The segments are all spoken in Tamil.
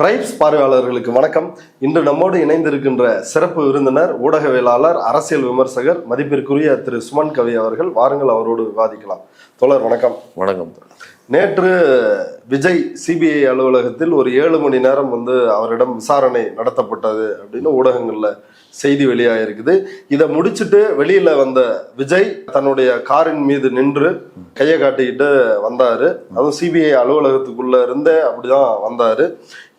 டிரைப்ஸ் பார்வையாளர்களுக்கு வணக்கம். இன்று நம்மோடு இணைந்திருக்கின்ற சிறப்பு விருந்தினர், ஊடகவியலாளர், அரசியல் விமர்சகர், மதிப்பிற்குரிய திரு சுமன் கவி அவர்கள். வாருங்கள், அவரோடு விவாதிக்கலாம். தோழர் வணக்கம். வணக்கம். நேற்று விஜய் சிபிஐ அலுவலகத்தில் ஒரு 7 மணி நேரம் அவரிடம் விசாரணை நடத்தப்பட்டது அப்படின்னு ஊடகங்கள்ல செய்தி வெளியாயிருக்குது. இதை முடிச்சுட்டு வெளியில வந்த விஜய் தன்னுடைய காரின் மீது நின்று கையை காட்டிக்கிட்டு வந்தாரு. அதுவும் சிபிஐ அலுவலகத்துக்குள்ள இருந்தே அப்படிதான் வந்தாரு.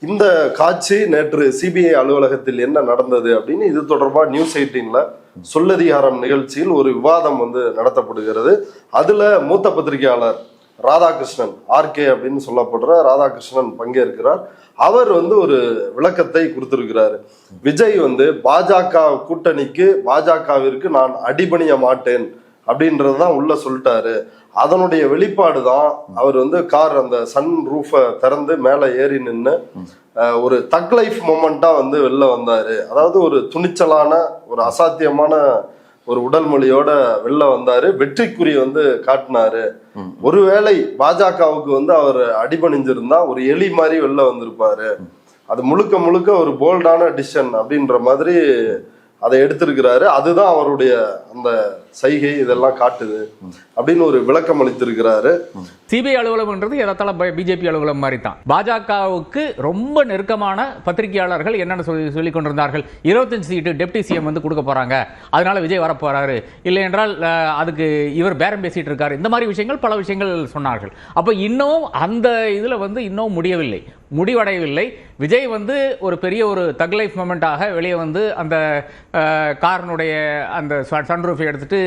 இந்த காட்சி நேற்று சிபிஐ அலுவலகத்தில் என்ன நடந்தது அப்படின்னு இது தொடர்பா நியூஸ் 18ல சொல்லதிகாரம் நிகழ்ச்சியில் ஒரு விவாதம் நடத்தப்படுகிறது. அதுல மூத்த பத்திரிகையாளர் ராதாகிருஷ்ணன், ஆர்கே அப்படின்னு சொல்லப்படுற ராதாகிருஷ்ணன் பங்கேற்கிறார். அவர் ஒரு விளக்கத்தை கொடுத்திருக்கிறாரு. விஜய் பாஜக கூட்டணிக்கு, பாஜகவிற்கு நான் அடிபணிய மாட்டேன் அப்படின்றதுதான் உள்ள சொல்லிட்டாரு. அதனுடைய வெளிப்பாடு தான் அவர் கார் அந்த சன் ரூஃபை திறந்து மேல ஏறி நின்று ஒரு தக் லைஃப் மொமெண்டா வெளில வந்தாரு. அதாவது ஒரு துணிச்சலான, ஒரு அசாத்தியமான ஒரு உடல் மொழியோட வெளில வந்தாரு. வெற்றிக்குறி காட்டினாரு. ஒருவேளை பாஜகவுக்கு அவர் அடிபணிஞ்சிருந்தா ஒரு எலி மாதிரி வெளில வந்திருப்பாரு. அது முழுக்க முழுக்க ஒரு போல்டான டிசிஷன் அப்படின்ற மாதிரி அதை எடுத்திருக்கிறாரு. அதுதான் அவருடைய அந்த சைகை இதெல்லாம் காட்டுது அப்படின்னு ஒரு விளக்கம் அளித்திருக்கிறாரு. சிபிஐ அலுவலகம்ன்றது ஏதாத்தால பிஜேபி அலுவலகம் மாதிரி தான். பாஜகவுக்கு ரொம்ப நெருக்கமான பத்திரிகையாளர்கள் என்னென்ன சொல்லிக் கொண்டிருந்தார்கள், 25 சீட்டு டெப்டி சிஎம் கொடுக்க போறாங்க, அதனால விஜய் வரப்போறாரு, இல்லை என்றால் அதுக்கு இவர் பேரம் பேசிட்டு இருக்காரு, இந்த மாதிரி விஷயங்கள் பல விஷயங்கள் சொன்னார்கள். அப்போ இன்னும் அந்த இதுல இன்னும் முடிவடையவில்லை. விஜய் ஒரு பெரிய ஒரு தக் லைஃப் மொமெண்டாக வெளியே அந்த காரனுடைய அந்த சன்ரூஃபை எடுத்துட்டு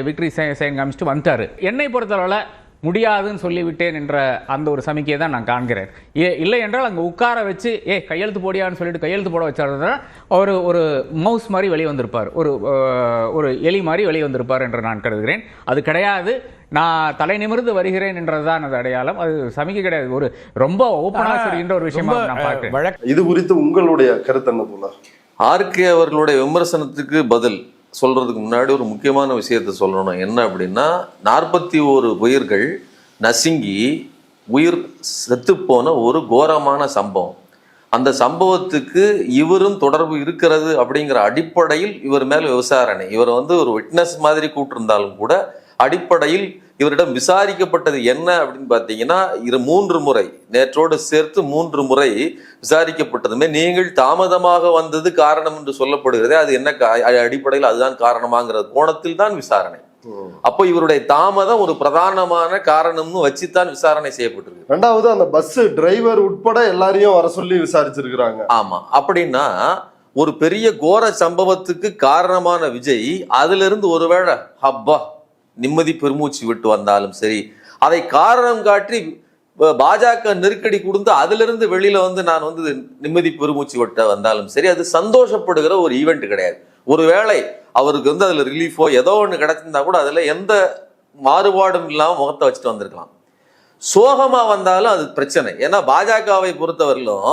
விக்டரி சைன் காமிச்சிட்டு வந்துட்டாரு. என்னை பொறுத்தளவில் முடியாதுன்னு சொல்லிவிட்டேன் என்ற அந்த ஒரு சமிக்கையை தான் நான் காண்கிறேன். இல்லை என்றால் அங்கே உட்கார வச்சு கையெழுத்து போடியான்னு சொல்லிட்டு கையெழுத்து போட வச்சாருன்னா ஒரு மவுஸ் மாதிரி வெளியே வந்திருப்பார், ஒரு எலி மாதிரி வெளியே வந்திருப்பார் என்று நான் கருதுகிறேன். அது கிடையாது. நான் தலை நிமிர்ந்து வருகிறேன் என்றதுதான் அது அடையாளம். அது சமிக்கை கிடையாது. ஒரு ரொம்ப ஓப்பனாக சொல்கின்ற ஒரு விஷயமா நான் பார்க்கிறேன். இது குறித்து உங்களுடைய கருத்து என்ன போல? ஆர்கே அவர்களுடைய விமர்சனத்துக்கு பதில் சொல்றதுக்கு முன்னாடி ஒரு முக்கியமான விஷயத்த சொல்லணும். என்ன அப்படின்னா, 41 உயிர்கள் நசுங்கி உயிர் செத்துப்போன ஒரு கோரமான சம்பவம். அந்த சம்பவத்துக்கு இவரும் தொடர்பு இருக்கிறது அப்படிங்கிற அடிப்படையில் இவர் மேல விசாரணை. இவர் ஒரு விட்னஸ் மாதிரி கூட்டிருந்தாலும் கூட அடிப்படையில் இவரிடம் விசாரிக்கப்பட்டது என்ன அப்படின்னு பார்த்தீங்கன்னா, 3 முறை, நேற்றோடு சேர்த்து 3 முறை விசாரிக்கப்பட்டதுமே நீங்கள் தாமதமாக வந்தது காரணம் என்று சொல்லப்படுகிறது. அது என்ன அடிப்படையில் அதுதான் காரணமாங்கிற கோணத்தில் தான் விசாரணை. அப்போ இவருடைய தாமதம் ஒரு பிரதானமான காரணம்னு வச்சுதான் விசாரணை செய்யப்பட்டிருக்கு. ரெண்டாவது, அந்த பஸ் டிரைவர் உட்பட எல்லாரையும் வர சொல்லி விசாரிச்சிருக்கிறாங்க. ஆமா, அப்படின்னா ஒரு பெரிய கோர சம்பவத்துக்கு காரணமான விஜய் அதுல இருந்து ஒருவேளை ஹப்பா நிம்மதி பெருமூச்சு விட்டு வந்தாலும் சரி, அதை காரணம் காட்டி பாஜக நெருக்கடி கொடுத்து அதுல இருந்து வெளியில நான் நிம்மதி பெருமூச்சு விட்டு வந்தாலும் சரி, அது சந்தோஷப்படுகிற ஒரு ஈவெண்ட் கிடையாது. ஒருவேளை அவருக்கு அதுல ரிலீஃபோ ஏதோ ஒன்று கிடைச்சிருந்தா கூட அதுல எந்த மாறுபாடும் இல்லாம முகத்தை வச்சுட்டு வந்திருக்கலாம். சோகமா வந்தாலும் அது பிரச்சனை. ஏன்னா பாஜகவை பொறுத்தவரையிலும்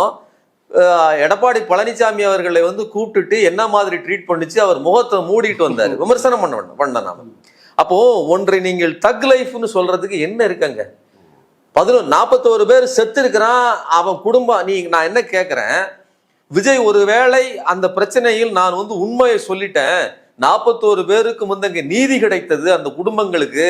எடப்பாடி பழனிசாமி அவர்களை கூப்பிட்டுட்டு என்ன மாதிரி ட்ரீட் பண்ணிச்சு, அவர் முகத்தை மூடிட்டு வந்தாரு, விமர்சனம் பண்ண நாம. அப்போ ஒன்றை நீங்கள் தக் லைஃப்னு சொல்றதுக்கு என்ன இருக்காங்க? 41 பேர் செத்து இருக்கிறான் அவன் குடும்பம். நான் என்ன கேட்கிறேன், விஜய் ஒருவேளை அந்த பிரச்சனையில் நான் உண்மையை சொல்லிட்டேன், 41 பேருக்கு முந்தங்க நீதி கிடைத்தது அந்த குடும்பங்களுக்கு,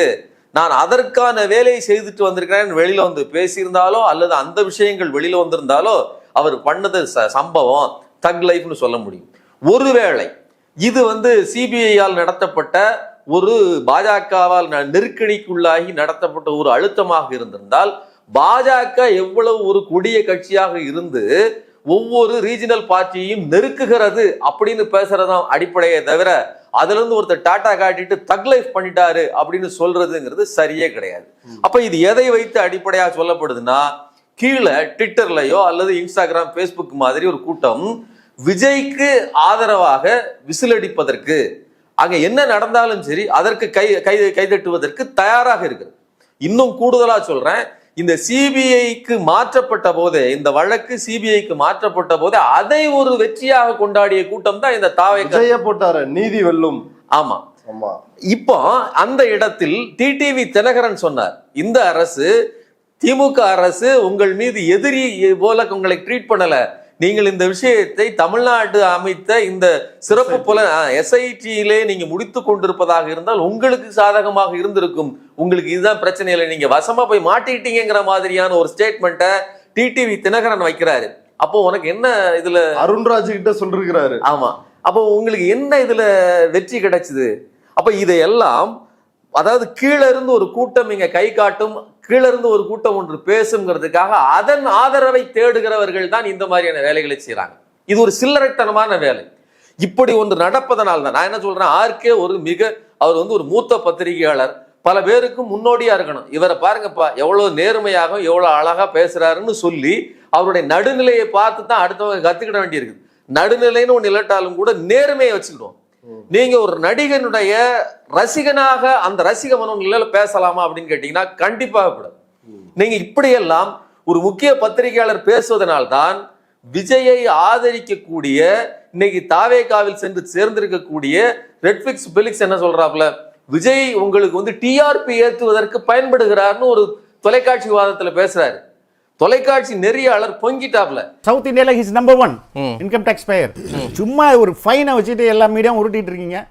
நான் அதற்கான வேலையை செய்துட்டு வந்திருக்கிறேன் வெளியில பேசியிருந்தாலோ அல்லது அந்த விஷயங்கள் வெளியில வந்திருந்தாலோ அவர் பண்ணது சம்பவம் தக் லைஃப்னு சொல்ல முடியும். ஒருவேளை இது சிபிஐயால் நடத்தப்பட்ட ஒரு பாஜகவால் நெருக்கடிக்குள்ளாகி நடத்தப்பட்ட ஒரு அழுத்தமாக இருந்திருந்தால், பாஜக எவ்வளவு ஒரு கொடிய கட்சியாக இருந்து ஒவ்வொரு ரீஜனல் பார்ட்டியையும் நெருக்குகிறது அப்படின்னு பேசுறதா அடிப்படையை தவிர, அதுல இருந்து ஒருத்தர் டாட்டா காட்டிட்டு தக் லைஃப் பண்ணிட்டாரு அப்படின்னு சொல்றதுங்கிறது சரியே கிடையாது. அப்ப இது எதை வைத்து அடிப்படையாக சொல்லப்படுதுன்னா, கீழே ட்விட்டர்லயோ அல்லது இன்ஸ்டாகிராம், பேஸ்புக் மாதிரி ஒரு கூட்டம் விஜய்க்கு ஆதரவாக விசிலடிப்பதற்கு, அங்க என்ன நடந்தாலும் சரி அதற்கு கைதட்டுவதற்கு தயாராக இருக்கு. இன்னும் கூடுதலா சொல்றேன், இந்த சிபிஐக்கு மாற்றப்பட்ட போதே, இந்த வழக்கு சிபிஐக்கு மாற்றப்பட்ட போதே அதை ஒரு வெற்றியாக கொண்டாடிய கூட்டம் தான் இந்த தாவை போட்டாரு, நீதி வெல்லும். ஆமா, இப்போ அந்த இடத்தில் டிடிவி தினகரன் சொன்னார், இந்த அரசு, திமுக அரசு உங்கள் மீது எதிரி போல உங்களை ட்ரீட் பண்ணல, நீங்கள் இந்த விஷயத்தை தமிழ்நாடு அமைத்த இந்த சிறப்பு SIT-யிலே நீங்க முடித்து கொண்டிருப்பதாக இருந்தால் உங்களுக்கு சாதகமாக இருந்திருக்கும். உங்களுக்கு இதுதான் பிரச்சனை இல்லை, நீங்க வசமா போய் மாட்டிக்கிட்டீங்கிற மாதிரியான ஒரு ஸ்டேட்மெண்ட்டை டிடிவி தினகரன் வைக்கிறாரு. அப்போ உனக்கு என்ன இதுல அருண்ராஜ் கிட்ட சொல்லிருக்கிறாரு. ஆமா, அப்போ உங்களுக்கு என்ன இதுல வெற்றி கிடைச்சது? அப்ப இதையெல்லாம் அதாவது கீழே இருந்து ஒரு கூட்டம் இங்க கை காட்டும், கீழே இருந்து ஒரு கூட்டம் ஒன்று பேசுங்கிறதுக்காக அதன் ஆதரவை தேடுகிறவர்கள் தான் இந்த மாதிரியான வேலைகளை செய்யறாங்க. இது ஒரு சில்லறைத்தனமான வேலை. இப்படி ஒன்று நடப்பதனால தான் நான் என்ன சொல்றேன், ஆர்கே அவர் வந்து ஒரு மூத்த பத்திரிகையாளர், பல பேருக்கு முன்னோடியா இருக்கணும். இவரை பாருங்கப்பா எவ்வளவு நேர்மையாக எவ்வளவு அழகா பேசுறாருன்னு சொல்லி அவருடைய நடுநிலையை பார்த்து தான் அடுத்தவங்க கத்துக்கிட வேண்டியிருக்கு. நடுநிலைன்னு ஒன்று இல்லாட்டாலும் கூட நேர்மையை வச்சுக்கிடுவோம். நீங்க ஒரு நடிகனுடைய ரசிகனாக அந்த ரசிக மனநிலையில பேசலாமா அப்படின்னு கேட்டீங்கன்னா கண்டிப்பாக கூடாது. நீங்க இப்படியெல்லாம் ஒரு முக்கிய பத்திரிகையாளர் பேசுவதனால்தான் விஜயை ஆதரிக்கக்கூடிய இன்னைக்கு தாவேகாவில் சென்று சேர்ந்திருக்கக்கூடிய ரெட்ஃபிக்ஸ் பெலிக்ஸ் என்ன சொல்றாப்ல, விஜய் உங்களுக்கு வந்து டிஆர்பி ஏற்றுவதற்கு பயன்படுகிறார்னு ஒரு தொலைக்காட்சி விவாதத்துல பேசுறாரு. தொலைக்காட்சி நெறியாளர் பொங்கிட்டாப்ல. சவுத் இந்தியால his number 1 income tax payer. சும்மா ஒரு ஃபைனை வச்சுட்டு எல்லா மீடியாவும் உருட்டிட்டு இருக்கீங்க.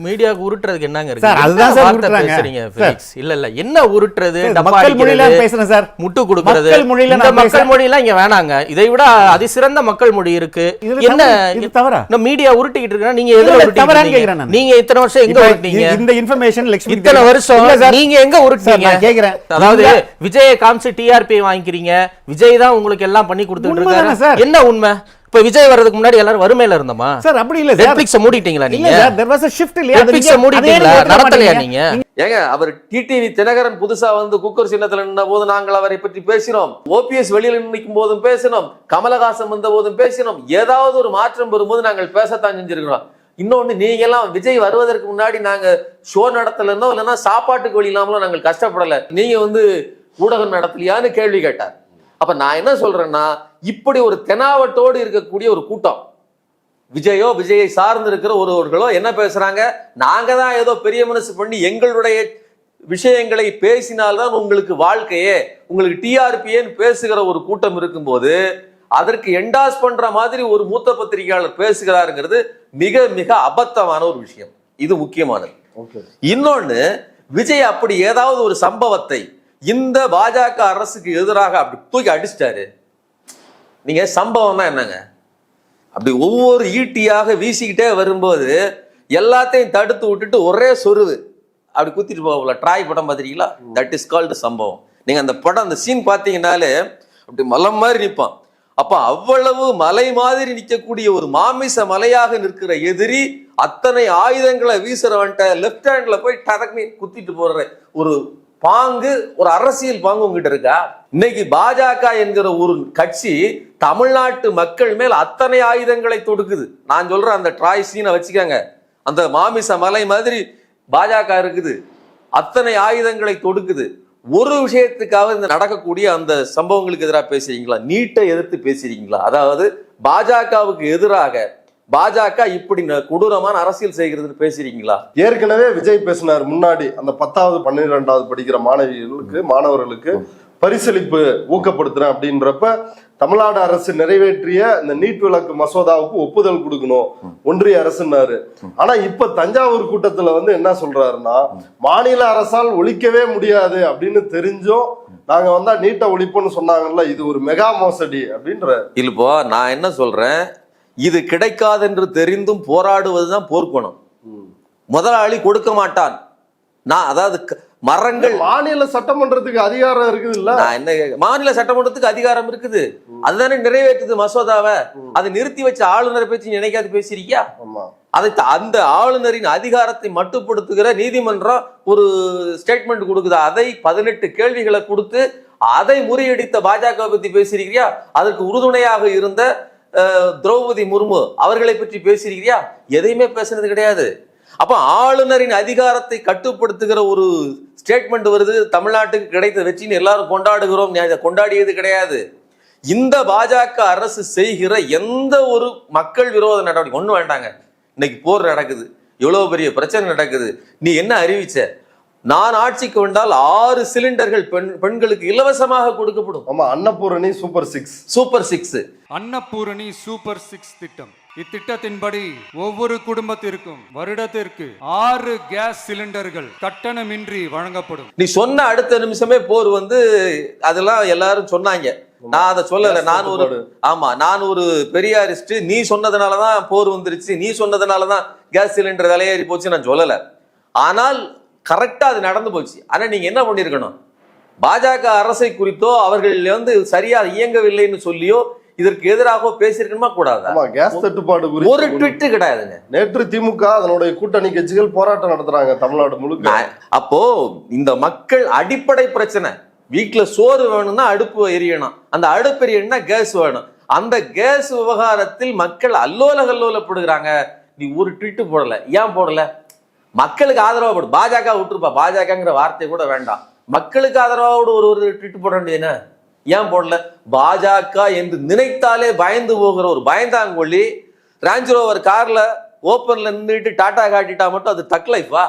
மீடியாவுக்கு உருட்டுறதுக்கு என்னங்க இருக்கு? சார் அதுதான் சார் உருட்டுறாங்க. பேசுறீங்க ஃபெலிக்ஸ். இல்ல என்ன உருட்டுறது? மக்கள் மொழியில பேசுறேன் சார். முட்டு கொடுக்கிறது. இந்த மக்கள் மொழியெல்லாம் இங்க வேணாங்க. இதை விட அதிசிறந்த மக்கள் மொழி இருக்கு. என்ன இது தவறா? இந்த மீடியா உருட்டிக்கிட்டு இருக்கா? நீங்க எதுல உருட்டிட்டீங்க? நீங்க இத்தனை வருஷம் எங்க உருட்டீங்க? இந்த இன்ஃபர்மேஷன் லட்சுமி இத்தனை வருஷம் நீங்க எங்க உருட்டீங்க? நான் கேக்குறேன். அதாவது விஜயை காமிச்சு டிஆர்பி வாங்கிக்கிறீங்க, விஜய் தான் உங்களுக்கு எல்லாம் பண்ணி கொடுத்துட்டு இருக்காரு. என்ன உண்மை? இப்ப விஜய் வரதுக்கு முன்னாடி எல்லாரும் வறுமையில இருந்தோமா சார்? அப்படி இல்ல சார். நெட்ஃபிளிக்ஸ் மூடிட்டீங்களா நீங்க? இல்ல sir, there was a shift இல்லையா? நெட்ஃபிளிக்ஸ் மூடிட்டீங்களா? நடத்தலையா நீங்க? ஏங்க அவர் டிடிவி தினகரன் புதுசா வந்து குக்கர் சின்னத்துல நின்ற போது நாங்கள் அவரை பற்றி பேசினோம். ஓபிஎஸ் வெளியில நிற்கும் போதும் பேசினோம், கமலஹாசன் வந்த போதும் பேசினோம். ஏதாவது ஒரு மாற்றம் வரும்போது நாங்கள் பேசத்தான் செஞ்சிருக்கிறோம். இன்னொன்னு, நீங்க எல்லாம் விஜய் வருவதற்கு முன்னாடி நாங்க ஷோ நடத்தலன்னோ இல்லைன்னா சாப்பாட்டுக்கு வழி இல்லாமலோ நாங்கள் கஷ்டப்படல, நீங்க வந்து ஊடகம் நடத்தலையான்னு கேள்வி கேட்டார். அப்ப நான் என்ன சொல்றேன்னா, இப்படி ஒரு தெனாவட்டோடு இருக்கக்கூடிய ஒரு கூட்டம், விஜயை சார்ந்து இருக்கிற ஒருவர்களோ என்ன பேசுறாங்க, நாங்க தான் ஏதோ பெரிய மனசு பண்ணி எங்களுடைய விஷயங்களை பேசினால்தான் உங்களுக்கு வாழ்க்கையே, உங்களுக்கு டிஆர்பின்னு பேசுகிற ஒரு கூட்டம் இருக்கும்போது அதற்கு என்டாஸ் பண்ற மாதிரி ஒரு மூத்த பத்திரிகையாளர் பேசுகிறாருங்கிறது மிக மிக அபத்தமான ஒரு விஷயம். இது முக்கியமானது. இன்னொன்னு, விஜய் அப்படி ஏதாவது ஒரு சம்பவத்தை இந்த பாஜக அரசுக்கு எதிராக அப்படி தூக்கி அடிச்சிட்டாரு. நீங்க சம்பவம்னா என்னங்க, அப்படி ஒவ்வொரு ஈட்டியாக வீசிக்கிட்டே வரும்போது எல்லாத்தையும் தடுத்து விட்டுட்டு ஒரே சொருவு அப்படி குத்திட்டு போகல. ட்ராய் படம் பாத்தீங்களா? தட் இஸ் கால்டு சம்பவம். நீங்க அந்த படம் அந்த சீன் பாத்தீங்கன்னாலே அப்படி மலை மாதிரி நிற்பான். அப்ப அவ்வளவு மலை மாதிரி நிற்கக்கூடிய ஒரு மாமிச மலையாக நிற்கிற எதிரி அத்தனை ஆயுதங்களை வீசுறவன்ட்ட லெப்ட் ஹேண்ட்ல போய் டதக்னி குத்திட்டு போடுற ஒரு பாங்கு, ஒரு அரசியல் பாங்கு உங்ககிட்ட இருக்கா? இன்னைக்கு பாஜக என்கிற ஒரு கட்சி தமிழ்நாட்டு மக்கள் மேல் அத்தனை ஆயுதங்களை தொடுக்குது. நான் சொல்றேன், அந்த ட்ராய் சீனை வச்சுக்கோங்க, அந்த மாமிச மலை மாதிரி பாஜக இருக்குது, அத்தனை ஆயுதங்களை தொடுக்குது. ஒரு விஷயத்துக்காக இந்த நடக்கக்கூடிய அந்த சம்பவங்களுக்கு எதிராக பேசுறீங்களா? நீட்டை எதிர்த்து பேசுறீங்களா? அதாவது பாஜகவுக்கு எதிராக பாஜக இப்படி கொடூரமான அரசியல் செய்கிறதுன்னு பேசுறீங்களா? ஏற்கனவே விஜய் பேசினார் முன்னாடி, அந்த 10வது 12வது படிக்கிற மாணவர்களுக்கு பரிசளிப்பு ஊக்கப்படுத்துறேன் அப்படின்றப்ப தமிழ்நாடு அரசு நிறைவேற்றிய இந்த நீட் விலக்கு மசோதாவுக்கு ஒப்புதல் கொடுக்கணும் ஒன்றிய அரசுன்னாரு. ஆனா இப்ப தஞ்சாவூர் கூட்டத்துல வந்து என்ன சொல்றாருன்னா, மாநில அரசால் ஒழிக்கவே முடியாது அப்படின்னு தெரிஞ்சும் நாங்க வந்தா நீட்டை ஒழிப்போம்னு சொன்னாங்கல்ல, இது ஒரு மெகா மோசடி அப்படின்ற. இல்லப்போ நான் என்ன சொல்றேன், இது கிடைக்காது என்று தெரிந்தும் போராடுவதுதான் போர்க்குணம். முதலாளி கொடுக்க மாட்டான். நான் அதாவது மரங்கள் மாநில சட்டமன்றத்துக்கு அதிகாரம் இருக்குது இல்ல? என்ன மாநில சட்டமன்றத்துக்கு அதிகாரம் இருக்குது, அதுதானே நிறைவேற்றுது மசோதாவை. அதை நிறுத்தி வச்ச ஆளுநரை பேச்சு நினைக்காது பேசிருக்கியா? அதை அந்த ஆளுநரின் அதிகாரத்தை மட்டுப்படுத்துகிற நீதிமன்றம் ஒரு ஸ்டேட்மெண்ட் கொடுக்குது. அதை 18 கேள்விகளை கொடுத்து அதை முறியடித்த பாஜக பத்தி பேசிருக்கியா? அதற்கு உறுதுணையாக இருந்த திரௌபதி முர்மு அவர்களை பற்றி பேசிருக்கியா? எதையுமே பேசுனது கிடையாது. அப்ப ஆளுநரின் அதிகாரத்தை கட்டுப்படுத்துகிற ஒரு ஸ்டேட்மெண்ட் வருது, தமிழ்நாட்டுக்கு கிடைத்த வெற்றின்னு எல்லாரும் கொண்டாடுகிறோம். கொண்டாடியது கிடையாது. இந்த பாஜக அரசு செய்கிற எந்த ஒரு மக்கள் விரோத நடவடிக்கை ஒண்ணும் வேண்டாங்க. இன்னைக்கு போர் நடக்குது, எவ்வளவு பெரிய பிரச்சனை நடக்குது, நீ என்ன அறிவிச்ச? நான் ஆட்சிக்கு வந்தால் 6 சிலிண்டர்கள் பெண்களுக்கு இலவசமாக கொடுக்கப்படும். ஆமா, Annapurani super 6. Super 6 Annapurani super 6 திட்டம். இத்திட்டத்தின்படி ஒவ்வொரு குடும்பத்திற்கும் வருடத்திற்கு 6 கேஸ் சிலிண்டர்கள் கட்டணமின்றி வழங்கப்படும். நீ சொன்ன அடுத்த நிமிஷமே போர் வந்து அதெல்லாம் எல்லாரும் சொன்னாங்க. நான் அதை சொல்லல. நான் ஒரு பெரியாரிஸ்ட். நீ சொன்னதுனாலதான் போர் வந்துருச்சு, நீ சொன்னதுனாலதான் கேஸ் சிலிண்டர் விலையேறி போச்சு நான் சொல்லல. ஆனால் கரெக்டா அது நடந்து போச்சு. ஆனா நீங்க என்ன பண்ணிருக்கணும், பாஜக அரசை குறித்தோ அவர்கள் வந்து சரியா இயங்கவில்லைன்னு சொல்லியோ இதற்கு எதிராக பேசியிருக்கணுமா கூடாது? கேஸ் தட்டுப்பாடு ஒரு ட்விட் கிடையாதுங்க. நேற்று திமுக அதனுடைய கூட்டணி கட்சிகள் போராட்டம் நடத்துறாங்க தமிழ்நாடு முழுக்க. அப்போ இந்த மக்கள் அடிப்படை பிரச்சனை, வீட்டுல சோறு வேணும்னா அடுப்பு எரியணும், அந்த அடுப்பு எரியணும்னா கேஸ் வேணும். அந்த கேஸ் விவகாரத்தில் மக்கள் அல்லோல கல்லோலப்படுகிறாங்க. நீ ஒரு ட்விட் போடல. ஏன் போடல? மக்களுக்கு ஆதரவா போடு. பாஜக விட்டுருப்பா, பாஜகங்கிற வார்த்தை கூட வேண்டாம். மக்களுக்கு ஆதரவோடு ஒரு ட்விட் போட வேண்டியதுன்னு ஏன் போடல? பாஜக என்று நினைத்தாலே பயந்து போகிற ஒரு பயந்தாங்கொள்ளி ரேஞ்ச் ரோவர் கார்ல ஓப்பன்ல நின்றுட்டு டாடா காட்டிட்டா மட்டும் அது தக் லைஃபா?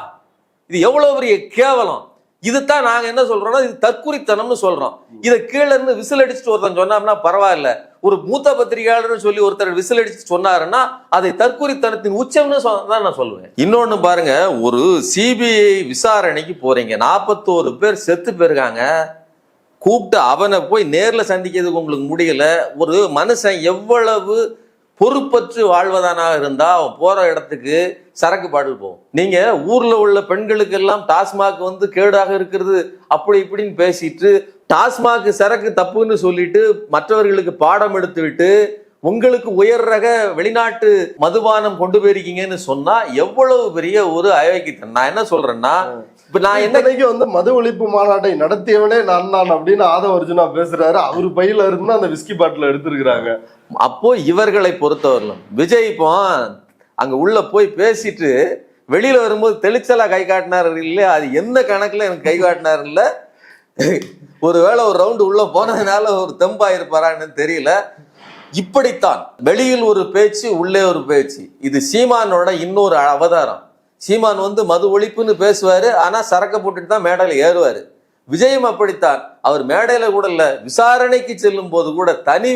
இது எவ்வளவு பெரிய கேவலம். இதுதான் நாங்க என்ன சொல்றோம்னா, இது தற்குறித்தனம்னு சொல்றோம். இதை கீழே இருந்து விசில் அடிச்சுட்டு ஒருத்தன் சொன்னோம்னா பரவாயில்ல. ஒரு மூத்த பத்திரிகையாளர்னு சொல்லி ஒருத்தர் விசில் அடிச்சுட்டு சொன்னாருன்னா அதை தற்குறித்தனத்தின் உச்சம்னு தான் நான் சொல்லுவேன். இன்னொன்னு பாருங்க, ஒரு சிபிஐ விசாரணைக்கு போறீங்க, 41 பேர் செத்து போயிருக்காங்க. கூப்பிட்டு அவனை போய் நேர்ல சந்திக்கிறதுக்கு உங்களுக்கு முடியல. ஒரு மனுஷன் எவ்வளவு பொறுப்பற்று வாழ்வதானாக இருந்தா அவன் போற இடத்துக்கு சரக்கு பாட்டில் போகும். நீங்க ஊர்ல உள்ள பெண்களுக்கு எல்லாம் டாஸ்மாக் வந்து கேடாக இருக்கிறது அப்படி இப்படின்னு பேசிட்டு டாஸ்மாக் சரக்கு தப்புன்னு சொல்லிட்டு மற்றவர்களுக்கு பாடம் எடுத்து விட்டு உங்களுக்கு உயர் ரக வெளிநாட்டு மதுபானம் கொண்டு போயிருக்கீங்கன்னு சொன்னா எவ்வளவு பெரிய ஒரு அயோக்கியத்தனம். நான் என்ன சொல்றேன்னா, இப்ப நான் என்னைக்கு வந்து மது ஒழிப்பு மாநாட்டை நடத்தியவனே நான் அப்படின்னு ஆதவ அர்ஜுனா பேசுறாரு. அவரு பையில இருந்து அந்த விஸ்கி பாட்டில் எடுத்திருக்கிறாங்க. அப்போ இவர்களை பொறுத்தவரையிலும் விஜய் இப்போ அங்க உள்ள போய் பேசிட்டு வெளியில வரும்போது தெளிச்சலா கை காட்டினார் இல்ல, அது எந்த கணக்குல எனக்கு கை காட்டினார் இல்ல, ஒருவேளை ஒரு ரவுண்டு உள்ள போனதுனால ஒரு தெம்பா இருப்பாரான்னு தெரியல. இப்படித்தான் வெளியில் ஒரு பேச்சு உள்ளே ஒரு பேச்சு. இது சீமானோட இன்னொரு அவதாரம். சீமான் வந்து மது ஒழிப்புன்னு பேசுவாரு, ஆனா சரக்க போட்டுட்டு தான் மேடையில ஏறுவாரு. விஜயம் அப்படித்தான். அவர் மேடையில கூட இல்ல, விசாரணைக்கு செல்லும் போது கூட தனி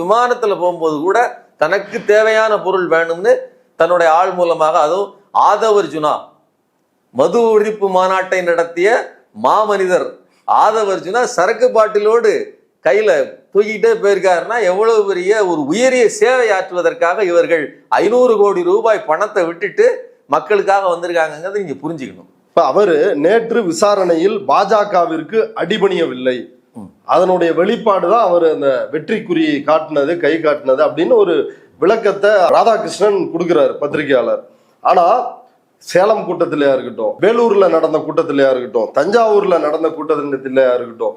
விமானத்துல போகும்போது கூட தனக்கு தேவையான பொருள் வேணும்னு தன்னுடைய ஆள் மூலமாக, அதுவும் ஆதவ அர்ஜுனா மது ஒழிப்பு மாநாட்டை நடத்திய மாமனிதர் ஆதவ அர்ஜுனா சரக்கு பாட்டிலோடு கையில தூக்கிட்டே போயிருக்காருன்னா எவ்வளவு பெரிய ஒரு உயரிய சேவை ஆற்றுவதற்காக இவர்கள் 500 கோடி ரூபாய் பணத்தை விட்டுட்டு மக்களுக்காக வந்திருக்காங்கிறத நீங்க புரிஞ்சுக்கணும். இப்ப அவரு நேற்று விசாரணையில் பாஜகவிற்கு அடிபணியவில்லை, அதனுடைய வெளிப்பாடுதான் அவர் அந்த வெற்றிக்குறியை காட்டினது, கை காட்டினது அப்படின்னு ஒரு விளக்கத்தை ராதாகிருஷ்ணன் கொடுக்கிறார் பத்திரிகையாளர். ஆனா சேலம் கூட்டத்திலேயா இருக்கட்டும், வேலூர்ல நடந்த கூட்டத்திலேயா இருக்கட்டும், தஞ்சாவூர்ல நடந்த கூட்டத்திலேயா இருக்கட்டும்,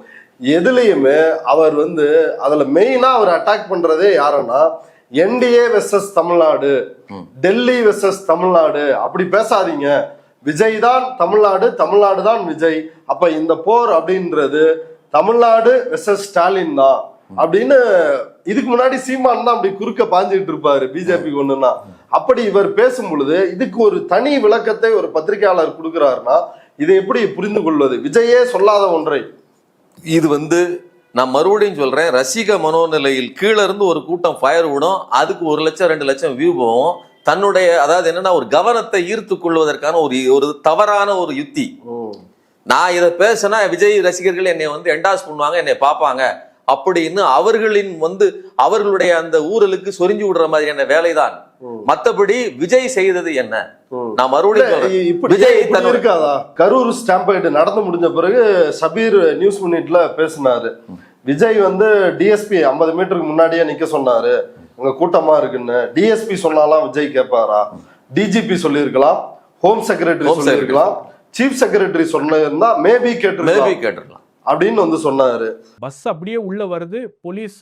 எதுலையுமே அவர் வந்து அதுல மெயினா அவர் அட்டாக் பண்றதே யாருன்னா NDA versus Tamil Nadu, Delhi versus Tamil Nadu. அப்படி பேசாதீங்க, விஜய் தான் தமிழ்நாடு, தமிழ்நாடு தான் விஜய். அப்ப இந்த போர் அப்படின்றது தமிழ்நாடு வெர்சஸ் ஸ்டாலின் தான் அப்படின்னு இதுக்கு முன்னாடி சீமான் தான் அப்படி குறுக்க பாஞ்சிட்டு இருப்பாரு பிஜேபி ஒண்ணுன்னா. அப்படி இவர் பேசும் பொழுது இதுக்கு ஒரு தனி விளக்கத்தை ஒரு பத்திரிகையாளர் கொடுக்கிறாருன்னா இதை எப்படி புரிந்து கொள்வது? விஜயே சொல்லாத ஒன்றை. இது வந்து நான் மறுபடியும் சொல்றேன், ரசிக மனோநிலையில் கீழே இருந்து ஒரு கூட்டம் ஃபயர் விடும், அதுக்கு 1 லட்சம் 2 லட்சம் வியூ போகும். தன்னுடைய அதாவது என்னன்னா ஒரு கவனத்தை ஈர்த்து கொள்வதற்கான ஒரு தவறான ஒரு யுக்தி. நான் இதை பேசினா விஜய் ரசிகர்கள் என்னை வந்து என்டாஸ் பண்ணுவாங்க, என்னை பார்ப்பாங்க அப்படின்னு அவர்களுடைய அந்த ஊழலுக்கு சொரிஞ்சு விடுற மாதிரியான வேலைதான். மத்தபடி விஜய் செய்தது என்ன? நான் மறுபடியும் விஜய் இருக்காதா? கரூர் ஸ்டாம்பைடு நடந்து முடிஞ்ச பிறகு சபீர் நியூஸ் மினிட்ல பேசினாரு. விஜய் வந்து டிஎஸ்பி 50 மீட்டருக்கு முன்னாடியே நிக்க சொன்னாரு, உங்க கூட்டமா இருக்குன்னு. டிஎஸ்பி சொன்னாலாம் விஜய் கேட்பாரா? டிஜிபி சொல்லியிருக்கலாம், ஹோம் செக்ரட்டரி சொல்லியிருக்கலாம், சீஃப் செக்ரட்டரி சொன்னா மேபி கேட்டிருக்கலாம் அப்படின்னு வந்து சொன்னாரு. பஸ் அப்படியே உள்ள வருது, போலீஸ்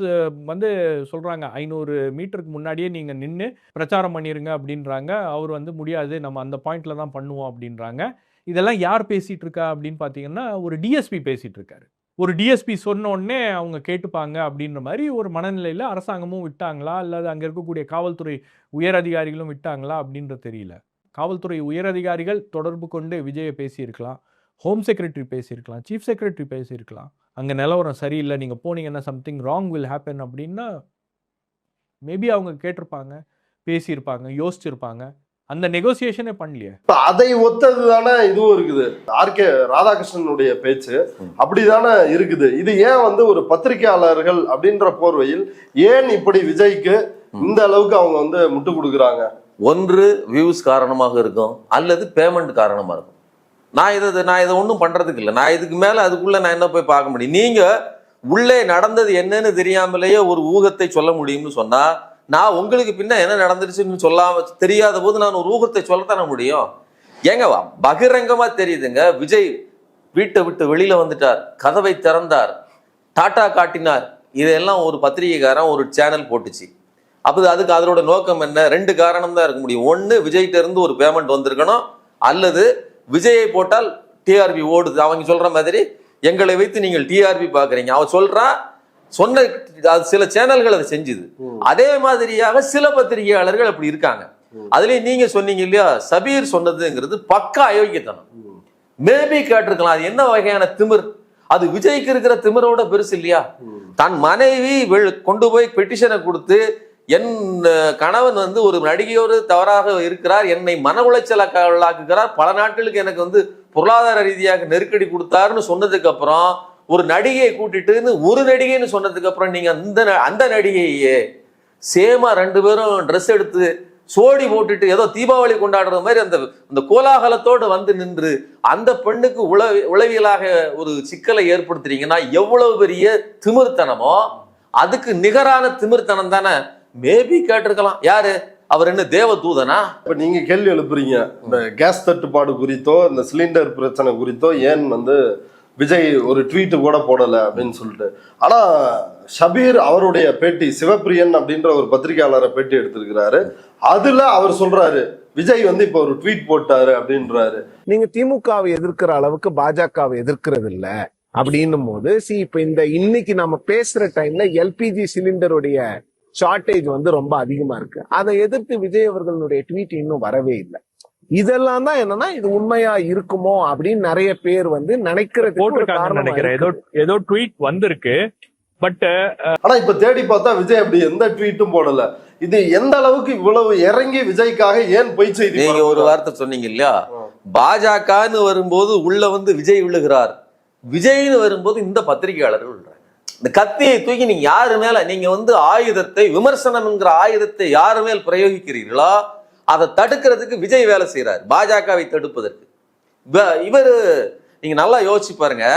வந்து சொல்றாங்க 500 மீட்டருக்கு முன்னாடியே நீங்க நின்று பிரச்சாரம் பண்ணிருங்க அப்படின்றாங்க. அவர் வந்து முடியாது, நம்ம அந்த பாயிண்ட்ல தான் பண்ணுவோம் அப்படின்றாங்க. இதெல்லாம் யார் பேசிட்டு இருக்கா அப்படின்னு பாத்தீங்கன்னா ஒரு டிஎஸ்பி பேசிட்டு இருக்காரு. ஒரு டிஎஸ்பி சொன்ன உடனே அவங்க கேட்டுப்பாங்க அப்படின்ற மாதிரி ஒரு மனநிலையில அரசாங்கமும் விட்டாங்களா அல்லது அங்க இருக்கக்கூடிய காவல்துறை உயர் அதிகாரிகளும் விட்டாங்களா அப்படின்றது தெரியல. காவல்துறை உயர் அதிகாரிகள் தொடர்பு கொண்டு விஜயை பேசியிருக்கலாம், ஹோம் செக்ரட்டரி பேசியிருக்கலாம், சீஃப் செக்ரட்டரி பேசியிருக்கலாம். அங்கே நிலவரம் சரியில்லை, நீங்கள் போனீங்கன்னா சம்திங் ராங் வில் ஹேப்பன் அப்படின்னா மேபி அவங்க கேட்டிருப்பாங்க, பேசியிருப்பாங்க, யோசிச்சிருப்பாங்க. அந்த நெகோசியேஷனே பண்ணலையே. இப்ப அதை ஒத்தது தானே இதுவும் இருக்குது. ஆர்கே ராதாகிருஷ்ணனுடைய பேச்சு அப்படிதானே இருக்குது. இது ஏன் வந்து ஒரு பத்திரிகையாளர்கள் அப்படின்ற போர்வையில் ஏன் இப்படி விஜய்க்கு இந்த அளவுக்கு அவங்க வந்து முட்டு கொடுக்குறாங்க? ஒன்று வியூஸ் காரணமாக இருக்கும், அல்லது பேமெண்ட் காரணமா இருக்கும். நான் இதை ஒன்றும் பண்றதுக்கு இல்லை. நான் இதுக்கு மேல அதுக்குள்ள நான் என்ன போய் பார்க்க முடியும்? நீங்க உள்ளே நடந்தது என்னன்னு தெரியாமலேயே ஒரு ஊகத்தை சொல்ல முடியும்னு சொன்னா, நான் உங்களுக்கு பின்ன என்ன நடந்துருச்சுன்னு சொல்லாம தெரியாத போது நான் ஒரு ஊகத்தை சொல்லத்தானே முடியும். ஏங்க பகிரங்கமா தெரியுதுங்க, விஜய் வீட்டை விட்டு வெளியில வந்துட்டார், கதவை திறந்தார், டாட்டா காட்டினார். இதெல்லாம் ஒரு பத்திரிகைக்காரன் ஒரு சேனல் போட்டுச்சு. அப்போ அதுக்கு அதோட நோக்கம் என்ன? 2 காரணம் தான் இருக்க முடியும். ஒன்று, விஜய்கிட்ட இருந்து ஒரு பேமெண்ட் வந்திருக்கணும், அல்லது விஜயை போட்டால் டிஆர்பி ஓடுது. அவங்க சொல்ற மாதிரி எங்களை வைத்து நீங்கள் டிஆர்பி பாக்குறீங்க. அவன் சொல்றான், சொன்ன சில சேனல்கள் அதை செஞ்சுது. அதே மாதிரியாக சில பத்திரிகையாளர்கள் அப்படி இருக்காங்க. அதுலயும் நீங்க சொன்னீங்க இல்லையா, சபீர் சொன்னதுங்கிறது பக்கா அயோக்கியத்தனம். மேபி கேட்டிருக்கலாம், அது என்ன வகையான திமிர்? அது விஜய்க்கு இருக்கிற திமிரோட பெருசு இல்லையா? தன் மனைவி கொண்டு போய் பெட்டிஷனை கொடுத்து, என் கணவன் வந்து ஒரு நடிகையோடு தவறாக இருக்கிறார், என்னை மன உளைச்சலாக்குகிறார், பல நாட்களுக்கு எனக்கு வந்து பொருளாதார ரீதியாக நெருக்கடி கொடுத்தாருன்னு சொன்னதுக்கு அப்புறம், ஒரு நடிகையை கூட்டிட்டு ஒரு நடிகைன்னு சொன்னதுக்கு அப்புறம் நீங்க அந்த நடிகையே சேமா 2 பேரும் ட்ரெஸ் எடுத்து சோடி போட்டுட்டு ஏதோ தீபாவளி கொண்டாடுற மாதிரி அந்த கோலாகலத்தோடு வந்து நின்று அந்த பெண்ணுக்கு உளவியலாக ஒரு சிக்கலை ஏற்படுத்துறீங்கன்னா எவ்வளவு பெரிய திமிர்த்தனமோ, அதுக்கு நிகரான திமிர்த்தனம் தானே. மேபி கேட்டிருக்கலாம், யாரு அவர் என்ன தேவ தூதனா? இப்ப நீங்க கேள்வி எழுப்புறீங்க, இந்த கேஸ் தட்டுப்பாடு குறித்தோ இந்த சிலிண்டர் பிரச்சனை குறித்தோ ஏன் வந்து விஜய் ஒரு ட்வீட் கூட போடல அப்படின்னு சொல்லிட்டு. ஆனா ஷபீர் அவருடைய பேட்டி, சிவப்பிரியன் அப்படின்ற ஒரு பத்திரிகையாளரை பேட்டி எடுத்திருக்கிறாரு. அதுல அவர் சொல்றாரு, விஜய் வந்து இப்ப ஒரு ட்வீட் போட்டாரு அப்படின்றாரு. நீங்க திமுகவை எதிர்க்கிற அளவுக்கு பாஜகவை எதிர்க்கிறது இல்ல அப்படின்னும் போது, இப்ப இன்னைக்கு நம்ம பேசுற டைம்ல எல்பிஜி சிலிண்டருடைய ஷார்டேஜ் வந்து ரொம்ப அதிகமா இருக்கு. அதை எதிர்த்து விஜய் அவர்களுடைய ட்வீட் இன்னும் வரவே இல்லை. இதெல்லாம் தான் என்னன்னா, இது உண்மையா இருக்குமோ அப்படின்னு நிறைய பேர் வந்து நினைக்கிறேன். ஏதோ ட்வீட் வந்திருக்கு, பட் ஆனா இப்ப தேடி பார்த்தா விஜய் அப்படி எந்த ட்வீட்டும் போடல. இது எந்த அளவுக்கு இவ்வளவு இறங்கி விஜய்க்காக ஏன் பொய் செய்தி? நீங்க ஒரு வார்த்தை சொன்னீங்க இல்லையா, பாஜகன்னு வரும்போது உள்ள வந்து விஜய் விழுகிறார், விஜய்னு வரும்போது இந்த பத்திரிகையாளர்கள் விழுறாங்க. இந்த கத்தியை தூக்கி நீங்க யாரு மேல நீங்க வந்து ஆயுதத்தை, விமர்சனம் என்கிற ஆயுதத்தை யாரு மேல் பிரயோகிக்கிறீர்களோ அதை தடுக்கிறதுக்கு விஜய் வேலை செய்யறாரு, பாஜகவை தடுப்பதற்கு. இவரு நீங்க நல்லா யோசிச்சு பாருங்க.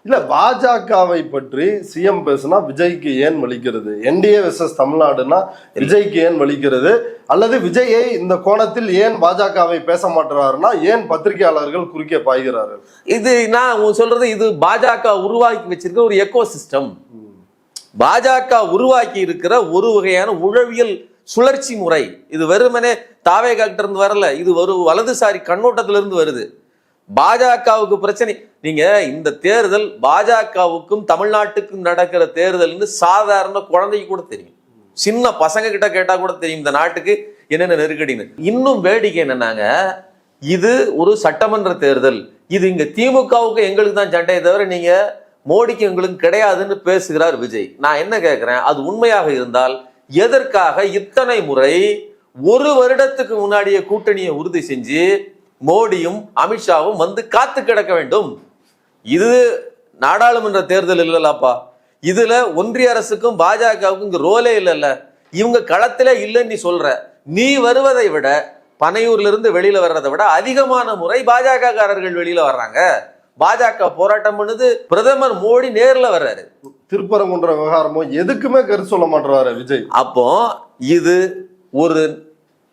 இல்ல, பாஜகவை பற்றி சிஎம் பேசுனா விஜய்க்கு ஏன் வலிக்கிறது? என்டிஏ வெர்சஸ் தமிழ்நாடுனா விஜய்க்கு ஏன் வலிக்கிறது? அல்லது விஜயை இந்த கோணத்தில் ஏன் பாஜகவை பேச மாட்டாருன்னா ஏன் பத்திரிகையாளர்கள் குறுக்கே பாய்கிறார்கள்? இது நான் சொல்றது, இது பாஜக உருவாக்கி வச்சிருக்க ஒரு எக்கோ சிஸ்டம். பாஜக உருவாக்கி இருக்கிற ஒரு வகையான உளவியல் சுழற்சி முறை. இது வெறுமனே தாவே காக்கிட்ட இருந்து வரல, இது ஒரு வலதுசாரி கண்ணோட்டத்திலிருந்து வருது. பாஜகவுக்கு பிரச்சனை. நீங்க இந்த தேர்தல் பாஜகவுக்கும் தமிழ்நாட்டுக்கும் நடக்கிற தேர்தல்னு சாதாரண குழந்தைக்கு கூட தெரியும், சின்ன பசங்க கிட்ட கேட்டா கூட தெரியும் இந்த நாட்டுக்கு என்னென்ன நெருக்கடின்னு. இன்னும் வேடிக்கை என்னன்னாங்க, இது ஒரு சட்டமன்ற தேர்தல், இது இங்க திமுகவுக்கு எங்களுக்கு தான் சண்டையை தவிர நீங்க மோடிக்கு எங்களுக்கு கிடையாதுன்னு பேசுகிறார் விஜய். நான் என்ன கேட்கிறேன், அது உண்மையாக இருந்தால் எதற்காக இத்தனை முறை 1 வருடத்துக்கு முன்னாடியே கூட்டணியை உறுதி செஞ்சு மோடியும் அமித்ஷாவும் வந்து காத்து கிடக்க வேண்டும்? இது நாடாளுமன்ற தேர்தல் இல்லைல்லப்பா, இதுல ஒன்றிய அரசுக்கும் பாஜகவுக்கும் இங்க ரோலே இல்லைல்ல, இவங்க களத்திலே இல்லைன்னு நீ சொல்ற. நீ வருவதை விட, பனையூர்ல இருந்து வெளியில வர்றதை விட அதிகமான முறை பாஜக காரர்கள் வெளியில வர்றாங்க. பாஜக போராட்டம் பண்ணுது, பிரதமர் மோடி நேர்ல வர்றாரு. திருப்பரங்குன்ற விவகாரமோ எதுக்குமே கருத்து சொல்ல மாட்டாரு விஜய். அப்போ இது ஒரு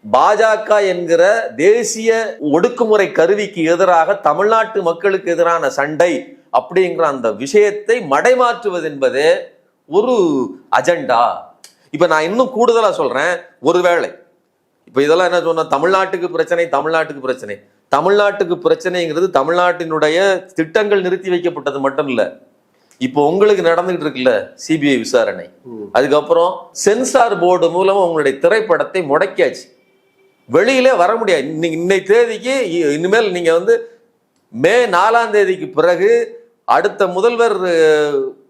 பாஜக என்கிற தேசிய ஒடுக்குமுறை கருவிக்கு எதிராக தமிழ்நாட்டு மக்களுக்கு எதிரான சண்டை அப்படிங்கிற அந்த விஷயத்தை மடைமாற்றுவது என்பது ஒரு அஜெண்டா. இப்ப நான் இன்னும் கூடுதலா சொல்றேன், ஒருவேளை இப்ப இதெல்லாம் என்ன சொன்ன, தமிழ்நாட்டுக்கு பிரச்சனை, தமிழ்நாட்டுக்கு பிரச்சனை, தமிழ்நாட்டுக்கு பிரச்சனைங்கிறது தமிழ்நாட்டினுடைய திட்டங்கள் நிறுத்தி வைக்கப்பட்டது மட்டும் இல்ல, இப்போ உங்களுக்கு நடந்துகிட்டு இருக்குல்ல சிபிஐ விசாரணை, அதுக்கப்புறம் சென்சார் போர்டு மூலமா உங்களுடைய திரைப்படத்தை முடக்கியாச்சு, வெளியிலே வர முடியாது. இன்னை தேதிக்கு இனிமேல் நீங்க வந்து மே 4ஆம் தேதிக்கு பிறகு அடுத்த முதல்வர்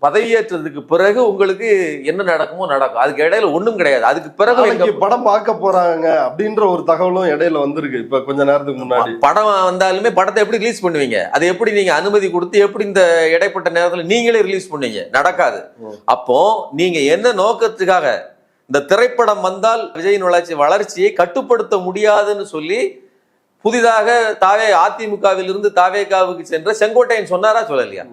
பதவியேற்றதுக்கு பிறகு உங்களுக்கு என்ன நடக்குமோ நடக்கும். அதுக்கு இடையில ஒண்ணும் கிடையாது. அதுக்கு பிறகு நாளைக்கு படம் பார்க்க போறாங்க அப்படின்ற ஒரு தகவலும் இடையில வந்திருக்கு. இப்ப கொஞ்ச நேரத்துக்கு முன்னாடி படம் வந்தாலுமே படத்தை எப்படி ரிலீஸ் பண்ணுவீங்க? அதை எப்படி நீங்க அனுமதி கொடுத்து எப்படி இந்த இடைப்பட்ட நேரத்துல நீங்களே ரிலீஸ் பண்ணுவீங்க? நடக்காது. அப்போ நீங்க என்ன நோக்கத்துக்காக இந்த திரைப்படம் வந்தால் விஜயின் வளர்ச்சியை கட்டுப்படுத்த முடியாதுன்னு சொல்லி புதிதாக அதிமுகவில் இருந்து தாவேகாவுக்கு சென்ற செங்கோட்டையன் சொன்னாரா சொல்லலையா?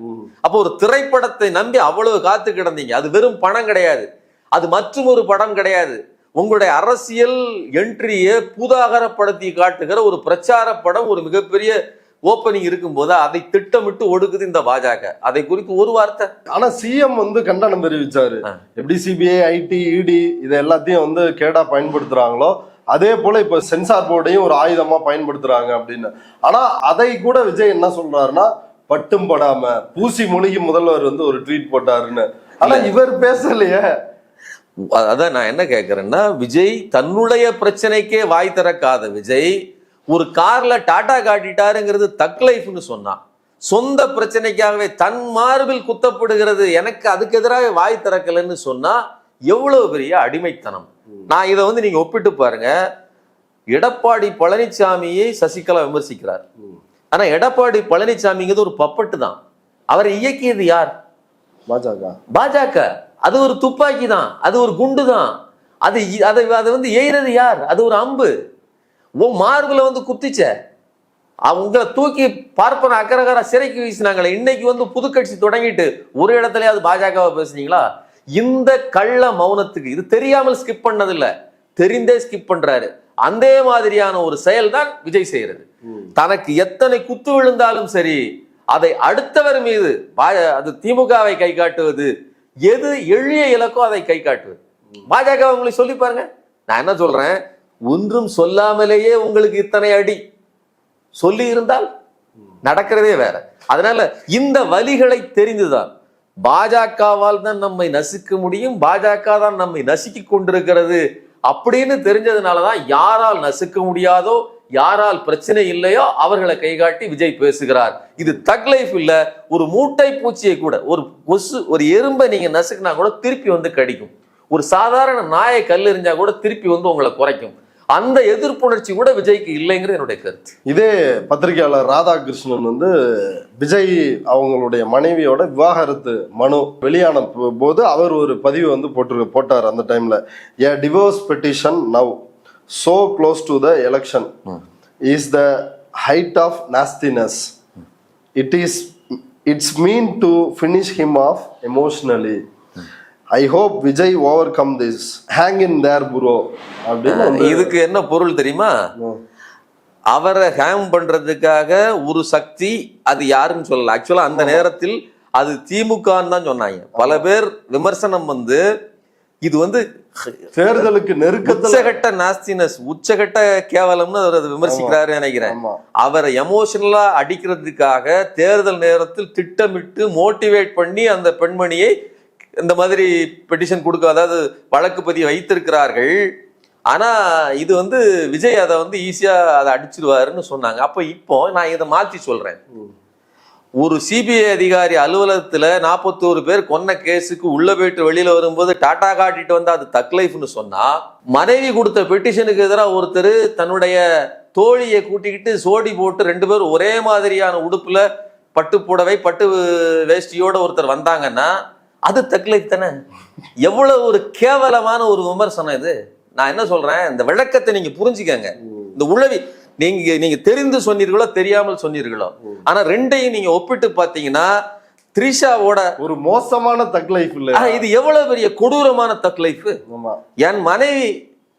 அப்போ ஒரு திரைப்படத்தை நம்பி அவ்வளவு காத்து கிடந்தீங்க. அது வெறும் பணம் கிடையாது, அது மற்றும் ஒரு படம் கிடையாது. உங்களுடைய அரசியல் என்ட்ரியை பூதாகரப்படுத்தி காட்டுகிற ஒரு பிரச்சார படம், ஒரு மிகப்பெரிய ஓப்பனிங் இருக்கும் போது அதை திட்டமிட்டு ஒடுக்குது இந்த பாஜக. அதை குறித்து ஒரு வார்த்தை. ஆனா சிஎம் வந்து கண்டனம் தெரிவிச்சாரு. எப்படி சிபிஐ, ஐடி, இடி இது எல்லாத்தையும் வந்து கேடா பயன்படுத்துறாங்களோ அதே போல இப்ப சென்சார் போர்டையும் ஒரு ஆயுதமா பயன்படுத்துறாங்க அப்படின்னு. ஆனா அதை கூட விஜய் என்ன சொல்றாருன்னா, பட்டும் படாம பூசி மொழிகி முதல்வர் வந்து ஒரு ட்வீட் போட்டாருன்னு. ஆனா இவர் பேசலையே. அதான் நான் என்ன கேட்கிறேன்னா, விஜய் தன்னுடைய பிரச்சனைக்கே வாய் திறக்காத விஜய் ஒரு கார்ல டாடா காட்டிட்டாருங்கிறது தக் லைஃப்னு சொன்னா, சொந்த பிரச்சனைக்காகவே தன் மார்பில் குத்தப்படுகிறது எனக்கு அதுக்கு எதிராக வாய் திறக்கலன்னு சொன்னா எவ்வளவு பெரிய அடிமைத்தனம். நான் இதை வந்து நீங்க ஒப்பிட்டு பாருங்க. எடப்பாடி பழனிசாமியை சசிகலா விமர்சிக்கிறார். ஆனா எடப்பாடி பழனிசாமிங்கிறது ஒரு பப்பட்டு தான். அவரை இயக்கியது யார்? பாஜக. அது ஒரு துப்பாக்கி தான், அது ஒரு குண்டு தான். அதை வந்து எய்கிறது யார்? அது ஒரு அம்பு. மார்புல வந்து குத்திச்ச உங்களை தூக்கி பார்ப்பன அக்கரகார சிறைக்கு வீசினாங்களே. இன்னைக்கு வந்து புது கட்சி தொடங்கிட்டு ஒரு இடத்துலயாவது பாஜகவை பேசுனீங்களா? இந்த கள்ள மௌனத்துக்கு இது தெரியாமல் ஸ்கிப் பண்ணதில்லை, தெரிந்தே ஸ்கிப் பண்றாரு. அந்த மாதிரியான ஒரு செயல் தான் விஜய் செய்யறது. தனக்கு எத்தனை குத்து விழுந்தாலும் சரி அதை அடுத்தவர் மீது அது திமுகவை கை காட்டுவது, எது எளிய இலக்கோ அதை கை காட்டுவது. பாஜக உங்களுக்கு சொல்லி பாருங்க. நான் என்ன சொல்றேன், ஒன்றும் சொல்லாமலேயே உங்களுக்கு இத்தனை அடி, சொல்லி இருந்தால் நடக்கிறதே வேற. அதனால இந்த வலிகளை தெரிந்துதான் பாஜகவால் தான் நம்மை நசுக்க முடியும், பாஜக தான் நம்மை நசுக்கி கொண்டிருக்கிறது அப்படின்னு தெரிஞ்சதுனாலதான் யாரால் நசுக்க முடியாதோ, யாரால் பிரச்சனை இல்லையோ அவர்களை கைகாட்டி விஜய் பேசுகிறார். இது தக் லைஃப் இல்ல. ஒரு மூட்டை பூச்சியை கூட, ஒரு கொசு, ஒரு எறும்பை நீங்க நசுக்கினா கூட திருப்பி வந்து கடிக்கும். ஒரு சாதாரண நாயை கல்லெறிஞ்சா கூட திருப்பி வந்து உங்களை குறைக்கும். அந்த எதிர்ப்புணர்ச்சி கூட விஜய்க்கு இல்லைங்கிறது என்னுடைய கருத்து. இதே பத்திரிகையாளர் ராதாகிருஷ்ணன் வந்து விஜய் அவங்களுடைய மனைவியோட விவாகரத்து மனு வெளியான போது அவர் ஒரு பதிவு வந்து போட்டார். அந்த டைம்ல, a divorce petition now so close to the election is the height of nastiness. It's mean to finish him off emotionally. I hope Vijay overcome this. Hang in there bro. இதுக்கு என்ன பொருள் தெரியுமா? அவரை ஹேங் பண்றதுக்காக ஒரு சக்தி, அது யாருன்னு சொல்லல. ஆக்சுவலா அந்த நேரத்தில் அது திமுகன்னு தான் சொன்னாங்க. பல பேர் விமர்சனம் வந்து இது வந்து தேர்தலுக்கு நெருக்கத்துல உச்சகட்ட நாஸ்தினஸ், உச்சகட்ட கேவலம்னு அவர் விமர்சிக்கிறாரு நினைக்கிறேன். அவரை எமோஷனலா அடிக்கிறதுக்காக தேர்தல் நேரத்தில் திட்டமிட்டு மோட்டிவேட் பண்ணி அந்த பெண்மணியை இந்த மாதிரி பெட்டிஷன் கொடுக்க, அதாவது வழக்கு பதிவு வைத்திருக்கிறார்கள். ஆனா இது வந்து விஜய் அதை வந்து ஈஸியா அதை அடிச்சிருவாருன்னு சொன்னாங்க. அப்ப இப்போ நான் இதை மாற்றி சொல்றேன். ஒரு சிபிஐ அதிகாரி அலுவலகத்துல 41 பேர் கொன்ன கேஸுக்கு உள்ள போயிட்டு வெளியில வரும்போது டாடா காட்டிட்டு வந்தா அது தக் லைஃப்னு சொன்னா, மனைவி கொடுத்த பெட்டிஷனுக்கு எதிராக ஒருத்தர் தன்னுடைய தோழியை கூட்டிக்கிட்டு சோடி போட்டு 2 பேரும் ஒரே மாதிரியான உடுப்புல பட்டு புடவை பட்டு வேஷ்டியோட ஒருத்தர் வந்தாங்கன்னா அது தக் லைஃப் தானே? எவ்வளவு ஒரு கேவலமான ஒரு விமர்சனம் இது. நான் என்ன சொல்றேன், இந்த விளக்கத்தை நீங்க புரிஞ்சுக்கங்க. இந்த உளவி நீங்க தெரிந்து சொன்னீர்களோ தெரியாமல் சொன்னீர்களோ, ஆனா ரெண்டையும் நீங்க ஒப்பிட்டு பாத்தீங்கன்னா த்ரிஷாவோட ஒரு மோசமான தக் லைஃப் இல்ல, இது எவ்வளவு பெரிய கொடூரமான தக் லைஃப். என் மனைவி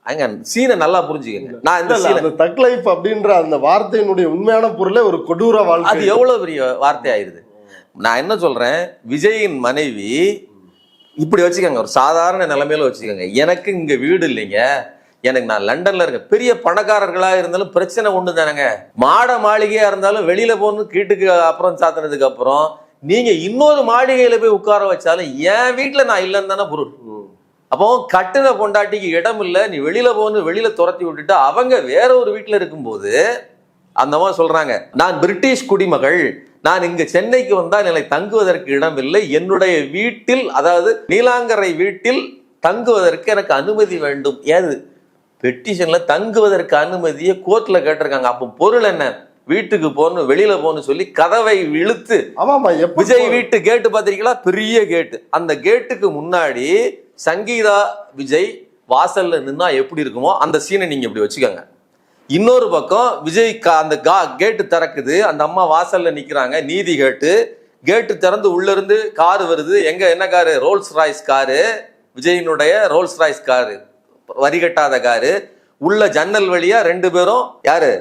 அங்க சீனை நல்லா புரிஞ்சுக்கங்க. நான் இந்த தக் லைஃப் அப்படின்ற அந்த வார்த்தையினுடைய உண்மையான பொருளே ஒரு கொடூர வாழ்க்கை. அது எவ்வளவு பெரிய வார்த்தை ஆயிருது. நான் என்ன சொல்றேன், விஜயின் மனைவி இப்படி வச்சுக்கோங்க, ஒரு சாதாரண நிலைமையில வச்சுக்கோங்க, எனக்கு இங்க வீடு இல்லைங்க, எனக்கு நான் லண்டன்ல இருக்க, பெரிய பணக்காரர்களா இருந்தாலும் பிரச்சனை ஒண்ணு தானேங்க. மாட மாளிகையா இருந்தாலும் வெளியில போகணும், வீட்டுக்கு அப்புறம் சாத்தினதுக்கு அப்புறம் நீங்க இன்னொரு மாளிகையில போய் உட்கார வச்சாலும் என் வீட்டுல நான் இல்லைன்னு தானே பொருள். அப்போ கட்டுன பொண்டாட்டிக்கு இடம் இல்லை, நீ வெளியில போகணும், வெளியில துரத்தி விட்டுட்டு அவங்க வேற ஒரு வீட்டுல இருக்கும்போது அந்த மாதிரி சொல்றாங்க, நான் பிரிட்டிஷ் குடிமகள், நான் இங்க சென்னைக்கு வந்தால் என்னை தங்குவதற்கு இடமில்லை, என்னுடைய வீட்டில், அதாவது நீலாங்கரை வீட்டில் தங்குவதற்கு எனக்கு அனுமதி வேண்டும். ஏது பெட்டிஷன்ல தங்குவதற்கு அனுமதியை கோர்ட்ல கேட்டிருக்காங்க. அப்போ பொருள் என்ன? வீட்டுக்கு போகணும், வெளியில போகணும்னு சொல்லி கதவை இழுத்து, விஜய் வீட்டு கேட்டு பாத்திருக்கீங்களா? பெரிய கேட்டு. அந்த கேட்டுக்கு முன்னாடி சங்கீதா விஜய் வாசல்ல நின்னா எப்படி இருக்குமோ அந்த சீனை நீங்க இப்படி வச்சுக்கோங்க. இன்னொரு பக்கம் விஜய் அந்த கேட்டு திறக்குது, அந்த அம்மா வாசல்ல நிக்கிறாங்க, நீதி கேட்டு திறந்து உள்ள இருந்து காரு வருது. எங்க என்ன காரு? ரோல்ஸ் ராய்ஸ் காரு, விஜயினுடைய ரோல்ஸ் ராய்ஸ் காரு, வரிகட்டாத காரு. உள்ள ஜன்னல் வழியா 2 பேரும், யாரு,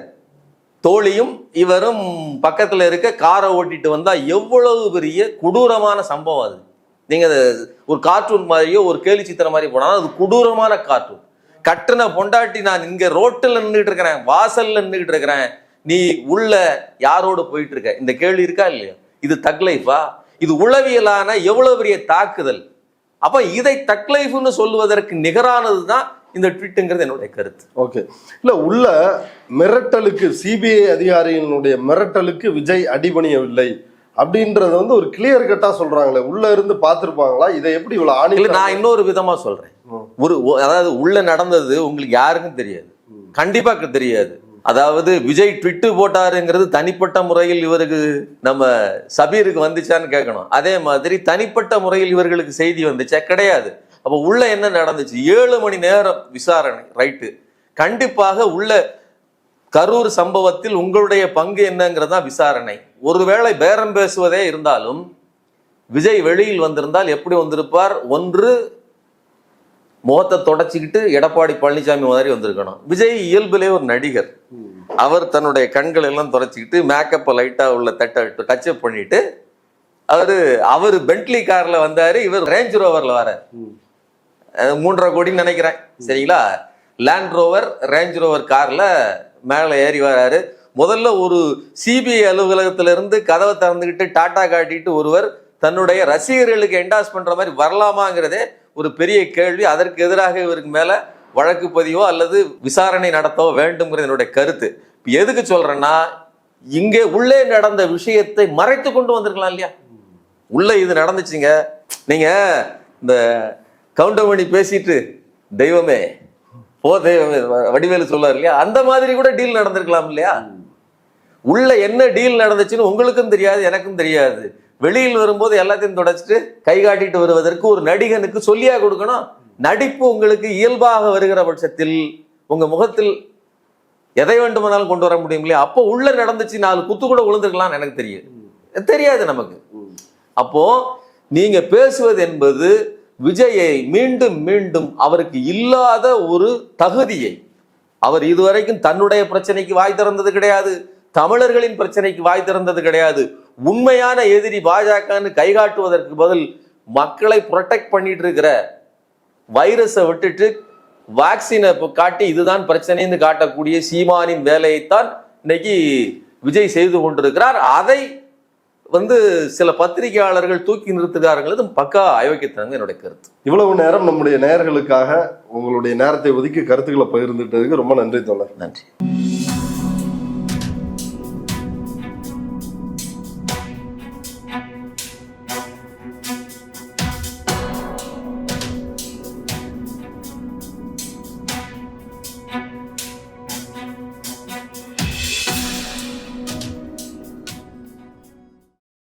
தோழியும் இவரும் பக்கத்துல இருக்க காரை ஓட்டிட்டு வந்தா எவ்வளவு பெரிய கொடூரமான சம்பவம் அது. நீங்க ஒரு கார்ட்டூன் மாதிரியோ ஒரு கேலி சித்திரம் மாதிரி போனாலும் அது கொடூரமான கார்ட்டூன். கட்டுன பொண்டாட்டி, நான் இங்க ரோட்டில் நின்றுட்டு இருக்கிறேன், வாசல்ல நின்றுட்டு இருக்கிறேன், நீ உள்ள யாரோடு போயிட்டு இருக்க? இந்த கேள்வி இருக்கா இல்லையா? இது தக் லைஃபா? இது உளவியலான எவ்வளவு பெரிய தாக்குதல். அப்ப இதை தக் லைஃப்னு சொல்லுவதற்கு நிகரானதுதான் இந்த ட்வீட்டுங்கிறது என்னுடைய கருத்து. ஓகே, இல்ல உள்ள மிரட்டலுக்கு, சிபிஐ அதிகாரிகளுடைய மிரட்டலுக்கு விஜய் அடிபணியவில்லை அப்படின்றது வந்து ஒரு கிளியர் கட்டா சொல்றாங்களே, உள்ள இருந்து பார்த்திருப்பாங்களா? இதை எப்படி இவ்வளவு ஆணில? நான் இன்னொரு விதமா சொல்றேன். அதாவது உள்ள நடந்தது உங்களுக்கு யாருக்கும் தெரியாது, கண்டிப்பா தெரியாது. அதாவது விஜய் ட்விட்டு போட்டாருங்கிறது தனிப்பட்ட முறையில் இவருக்கு, நம்ம சபீருக்கு வந்துச்சான்னு கேட்கணும். அதே மாதிரி தனிப்பட்ட முறையில் இவர்களுக்கு செய்தி வந்துச்சா? கிடையாது. அப்ப உள்ள என்ன நடந்துச்சு? 7 மணி நேரம் விசாரணை, ரைட்டு. கண்டிப்பாக உள்ள கரூர் சம்பவத்தில் உங்களுடைய பங்கு என்னங்கிறதா விசாரணை. ஒருவேளை பேரம் பேசுவதே இருந்தாலும் விஜய் வெளியில் வந்திருந்தால் எப்படி வந்திருப்பார்? ஒன்று, முகத்தை தொடச்சிக்கிட்டு எடப்பாடி பழனிசாமி மாதிரி வந்திருக்கணும். விஜய் இயல்பிலே ஒரு நடிகர், அவர் தன்னுடைய கண்கள் எல்லாம் தொடச்சிக்கிட்டு மேக்கப்பை லைட்டா உள்ள டச்சப் பண்ணிட்டு அவரு பென்ட்லி கார்ல வந்தாரு, இவர் ரேஞ்ச் ரோவர்ல வர 3.5 கோடின்னு நினைக்கிறேன், சரிங்களா? லேண்ட் ரோவர், ரேஞ்ச் ரோவர் கார்ல மேல ஏறி வராரு. முதல்ல ஒரு சிபிஐ அலுவலகத்திலிருந்து கதவை திறந்துக்கிட்டு டாட்டா காட்டிட்டு ஒருவர் தன்னுடைய ரசிகர்களுக்கு என்டாஸ் பண்ற மாதிரி வரலாமாங்கிறதே ஒரு பெரிய கேள்வி. அதற்கு எதிராக இவருக்கு மேல வழக்கு பதிவோ அல்லது விசாரணை நடத்தவோ வேண்டும்ங்கிறது என்னுடைய கருத்து. எதுக்கு சொல்றேன்னா, இங்கே உள்ளே நடந்த விஷயத்தை மறைத்து கொண்டு வந்திருக்கலாம் இல்லையா? உள்ள இது நடந்துச்சுங்க. நீங்க இந்த கவுண்டமணி பேசிட்டு தெய்வமே போ தெய்வமே வடிவேலு சொல்லார் இல்லையா, அந்த மாதிரி கூட டீல் நடந்திருக்கலாம் இல்லையா? உள்ள என்ன டீல் நடந்துச்சுன்னு உங்களுக்கும் தெரியாது, எனக்கும் தெரியாது. வெளியில் வரும்போது எல்லாத்தையும் தொடச்சிட்டு கை காட்டிட்டு வருவதற்கு ஒரு நடிகனுக்கு சொல்லியா கொடுக்கணும்? நடிப்பு உங்களுக்கு இயல்பாக வருகிற பட்சத்தில் உங்க முகத்தில் எதை வேண்டுமானாலும் கொண்டு வர முடியும் இல்லையா? அப்போ உள்ள நடந்துச்சு, 4 குத்து கூட விழுந்திருக்கலாம், எனக்கு தெரியாது நமக்கு. அப்போ நீங்க பேசுவது என்பது விஜயை மீண்டும் மீண்டும் அவருக்கு இல்லாத ஒரு தகுதியை, அவர் இதுவரைக்கும் தன்னுடைய பிரச்சனைக்கு வாய் திறந்தது கிடையாது, தமிழர்களின் பிரச்சனைக்கு வாய் திறந்தது கிடையாது. உண்மையான எதிரி பாஜகன்னு கைகாட்டுவதற்கு பதில் மக்களை ப்ரொடெக்ட் பண்ணிட்டு இருக்கிற வைரஸை விட்டுட்டு வேக்சினை காட்டி இதுதான் பிரச்சனைன்னு காட்டக்கூடிய சீமானின் வேலையைத்தான் இன்னைக்கு விஜய் செய்து கொண்டிருக்கிறார். அதை சில பத்திரிகையாளர்கள் தூக்கி நிறுத்துகிறார்கள். பக்கா அயோக்கியத்தனம் என்னுடைய கருத்து. இவ்வளவு நேரம் நம்முடைய நேயர்களுக்காக உங்களுடைய நேரத்தை ஒதுக்கி கருத்துக்களை பகிர்ந்துட்டதுக்கு ரொம்ப நன்றி தோழர். நன்றி.